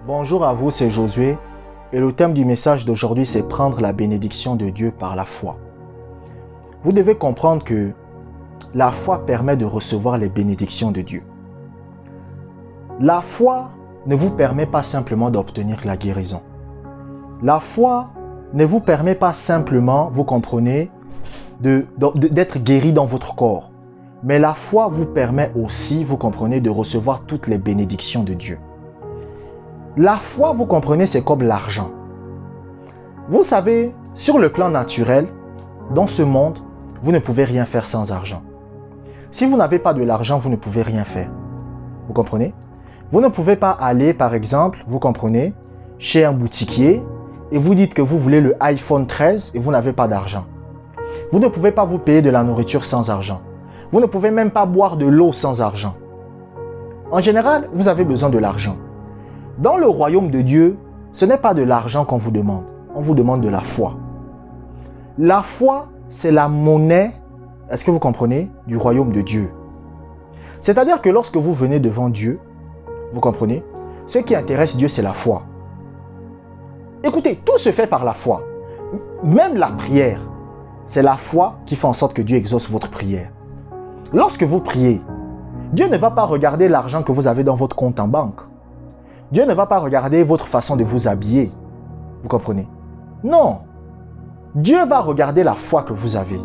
Bonjour à vous, c'est Josué et le thème du message d'aujourd'hui c'est prendre la bénédiction de Dieu par la foi. Vous devez comprendre que la foi permet de recevoir les bénédictions de Dieu. La foi ne vous permet pas simplement d'obtenir la guérison. La foi ne vous permet pas simplement, vous comprenez, d'être guéri dans votre corps. Mais la foi vous permet aussi, vous comprenez, de recevoir toutes les bénédictions de Dieu. La foi, vous comprenez, c'est comme l'argent. Vous savez, sur le plan naturel, dans ce monde, vous ne pouvez rien faire sans argent. Si vous n'avez pas de l'argent, vous ne pouvez rien faire. Vous comprenez? Vous ne pouvez pas aller, par exemple, vous comprenez, chez un boutiquier et vous dites que vous voulez le iPhone 13 et vous n'avez pas d'argent. Vous ne pouvez pas vous payer de la nourriture sans argent. Vous ne pouvez même pas boire de l'eau sans argent. En général, vous avez besoin de l'argent. Dans le royaume de Dieu, ce n'est pas de l'argent qu'on vous demande. On vous demande de la foi. La foi, c'est la monnaie, est-ce que vous comprenez, du royaume de Dieu. C'est-à-dire que lorsque vous venez devant Dieu, vous comprenez, ce qui intéresse Dieu, c'est la foi. Écoutez, tout se fait par la foi. Même la prière, c'est la foi qui fait en sorte que Dieu exauce votre prière. Lorsque vous priez, Dieu ne va pas regarder l'argent que vous avez dans votre compte en banque. Dieu ne va pas regarder votre façon de vous habiller. Vous comprenez? Non. Dieu va regarder la foi que vous avez.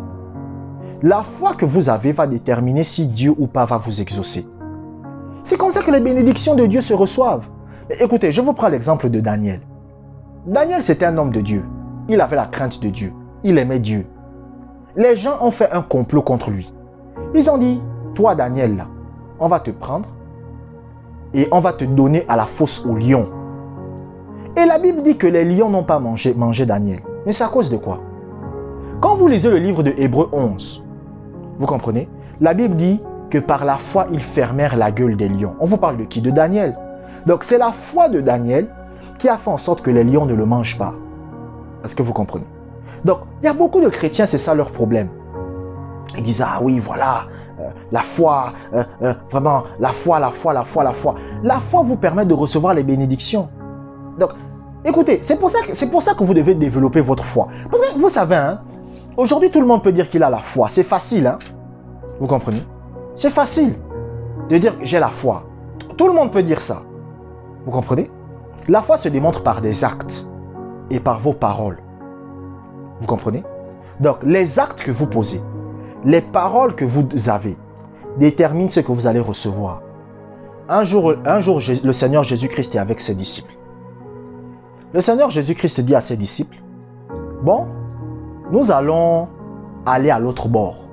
La foi que vous avez va déterminer si Dieu ou pas va vous exaucer. C'est comme ça que les bénédictions de Dieu se reçoivent. Mais écoutez, je vous prends l'exemple de Daniel. Daniel, c'était un homme de Dieu. Il avait la crainte de Dieu. Il aimait Dieu. Les gens ont fait un complot contre lui. Ils ont dit, toi Daniel, là, on va te prendre et on va te donner à la fosse aux lions. Et la Bible dit que les lions n'ont pas mangé Daniel. Mais c'est à cause de quoi? Quand vous lisez le livre de Hébreux 11, vous comprenez? La Bible dit que par la foi, ils fermèrent la gueule des lions. On vous parle de qui? De Daniel. Donc c'est la foi de Daniel qui a fait en sorte que les lions ne le mangent pas. Est-ce que vous comprenez? Donc, il y a beaucoup de chrétiens, c'est ça leur problème. Ils disent, ah oui, voilà, la foi, vraiment, la foi. La foi vous permet de recevoir les bénédictions. Donc, écoutez, c'est pour ça que vous devez développer votre foi. Parce que vous savez, hein, aujourd'hui, tout le monde peut dire qu'il a la foi. C'est facile, hein? Vous comprenez? C'est facile de dire j'ai la foi. Tout le monde peut dire ça. Vous comprenez? La foi se démontre par des actes et par vos paroles. Vous comprenez? Donc, les actes que vous posez, les paroles que vous avez déterminent ce que vous allez recevoir. Un jour, le Seigneur Jésus-Christ est avec ses disciples. Le Seigneur Jésus-Christ dit à ses disciples, bon, nous allons aller à l'autre bord.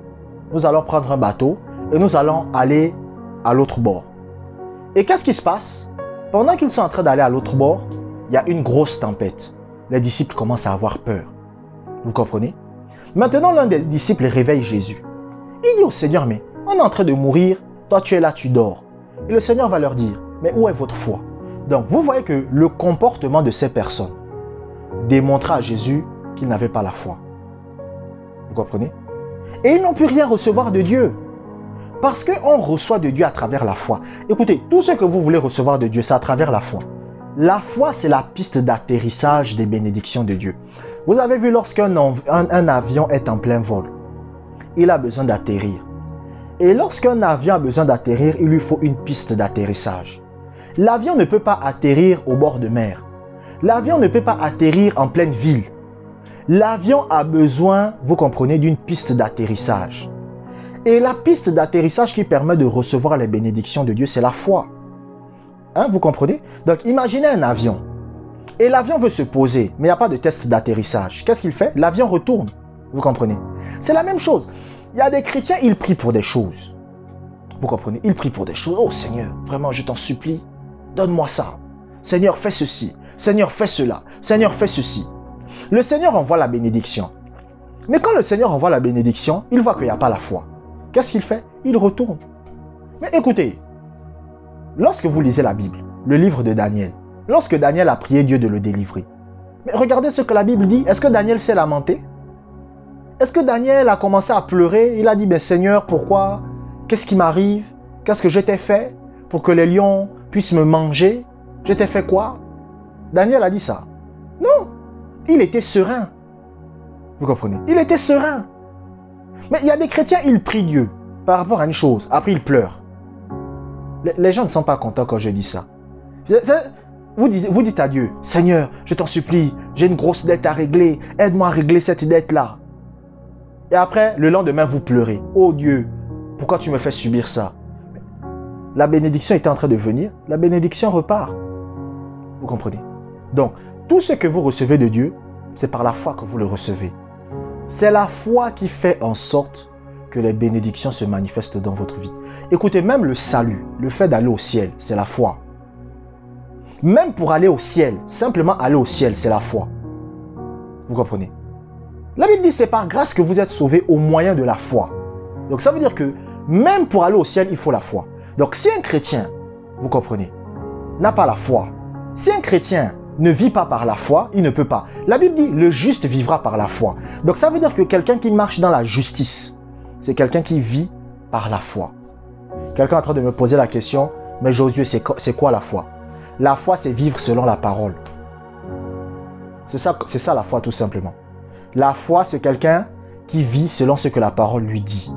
Nous allons prendre un bateau et nous allons aller à l'autre bord. Et qu'est-ce qui se passe? Pendant qu'ils sont en train d'aller à l'autre bord, il y a une grosse tempête. Les disciples commencent à avoir peur. Vous comprenez? Maintenant, l'un des disciples réveille Jésus. Il dit au Seigneur, mais on est en train de mourir, toi tu es là, tu dors. Et le Seigneur va leur dire, mais où est votre foi? Donc, vous voyez que le comportement de ces personnes démontra à Jésus qu'ils n'avaient pas la foi. Vous comprenez? Et ils n'ont pu rien recevoir de Dieu. Parce qu'on reçoit de Dieu à travers la foi. Écoutez, tout ce que vous voulez recevoir de Dieu, c'est à travers la foi. La foi, c'est la piste d'atterrissage des bénédictions de Dieu. Vous avez vu lorsqu'un avion est en plein vol, il a besoin d'atterrir. Et lorsqu'un avion a besoin d'atterrir, il lui faut une piste d'atterrissage. L'avion ne peut pas atterrir au bord de mer. L'avion ne peut pas atterrir en pleine ville. L'avion a besoin, vous comprenez, d'une piste d'atterrissage. Et la piste d'atterrissage qui permet de recevoir les bénédictions de Dieu, c'est la foi. Hein, vous comprenez? Donc, imaginez un avion. Et l'avion veut se poser, mais il n'y a pas de test d'atterrissage. Qu'est-ce qu'il fait? L'avion retourne. Vous comprenez? C'est la même chose. Il y a des chrétiens, ils prient pour des choses. Vous comprenez? Ils prient pour des choses. Oh Seigneur, vraiment, je t'en supplie, donne-moi ça. Seigneur, fais ceci. Seigneur, fais cela. Seigneur, fais ceci. Le Seigneur envoie la bénédiction. Mais quand le Seigneur envoie la bénédiction, il voit qu'il n'y a pas la foi. Qu'est-ce qu'il fait? Il retourne. Mais écoutez, lorsque vous lisez la Bible, le livre de Daniel, lorsque Daniel a prié Dieu de le délivrer, mais regardez ce que la Bible dit. Est-ce que Daniel s'est lamenté? Est-ce que Daniel a commencé à pleurer? Il a dit, mais Seigneur, pourquoi? Qu'est-ce qui m'arrive? Qu'est-ce que je t'ai fait pour que les lions puissent me manger? Je t'ai fait quoi? Daniel a dit ça. Non, il était serein. Vous comprenez? Il était serein. Mais il y a des chrétiens, ils prient Dieu par rapport à une chose. Après, ils pleurent. Les gens ne sont pas contents quand je dis ça. Vous dites à Dieu, Seigneur, je t'en supplie, j'ai une grosse dette à régler. Aide-moi à régler cette dette-là. Et après, le lendemain, vous pleurez. Oh Dieu, pourquoi tu me fais subir ça? La bénédiction était en train de venir. La bénédiction repart. Vous comprenez? Donc, tout ce que vous recevez de Dieu, c'est par la foi que vous le recevez. C'est la foi qui fait en sorte que les bénédictions se manifestent dans votre vie. Écoutez, même le salut, le fait d'aller au ciel, c'est la foi. Même pour aller au ciel, simplement aller au ciel, c'est la foi. Vous comprenez? La Bible dit c'est par grâce que vous êtes sauvés au moyen de la foi. Donc ça veut dire que même pour aller au ciel, il faut la foi. Donc si un chrétien, vous comprenez, n'a pas la foi, si un chrétien ne vit pas par la foi, il ne peut pas. La Bible dit le juste vivra par la foi. Donc ça veut dire que quelqu'un qui marche dans la justice, c'est quelqu'un qui vit par la foi. Quelqu'un est en train de me poser la question, mais Josué, c'est quoi la foi? La foi, c'est vivre selon la parole. C'est ça la foi tout simplement. La foi, c'est quelqu'un qui vit selon ce que la parole lui dit.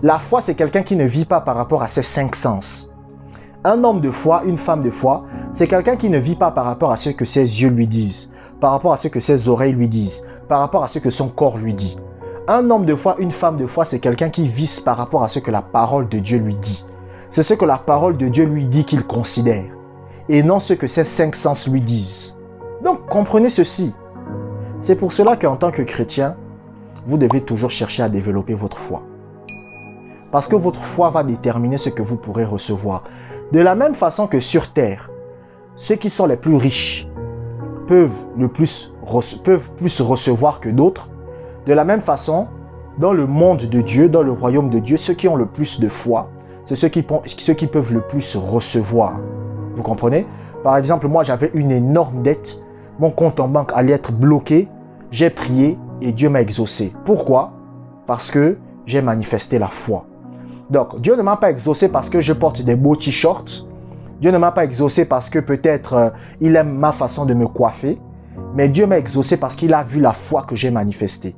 La foi, c'est quelqu'un qui ne vit pas par rapport à ses 5 sens. Un homme de foi, une femme de foi, c'est quelqu'un qui ne vit pas par rapport à ce que ses yeux lui disent, par rapport à ce que ses oreilles lui disent, par rapport à ce que son corps lui dit. Un homme de foi, une femme de foi, c'est quelqu'un qui vit par rapport à ce que la parole de Dieu lui dit. C'est ce que la parole de Dieu lui dit qu'il considère, et non ce que ses 5 sens lui disent. Donc, comprenez ceci. C'est pour cela qu'en tant que chrétien, vous devez toujours chercher à développer votre foi. Parce que votre foi va déterminer ce que vous pourrez recevoir. De la même façon que sur terre, ceux qui sont les plus riches peuvent plus recevoir que d'autres. De la même façon, dans le monde de Dieu, dans le royaume de Dieu, ceux qui ont le plus de foi, c'est ceux qui peuvent le plus recevoir. Vous comprenez? Par exemple, moi j'avais une énorme dette. Mon compte en banque allait être bloqué. J'ai prié et Dieu m'a exaucé. Pourquoi? Parce que j'ai manifesté la foi. Donc, Dieu ne m'a pas exaucé parce que je porte des beaux t-shirts. Dieu ne m'a pas exaucé parce que peut-être il aime ma façon de me coiffer. Mais Dieu m'a exaucé parce qu'il a vu la foi que j'ai manifestée.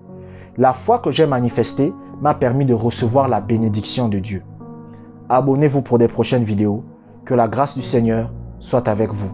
La foi que j'ai manifestée m'a permis de recevoir la bénédiction de Dieu. Abonnez-vous pour des prochaines vidéos. Que la grâce du Seigneur soit avec vous.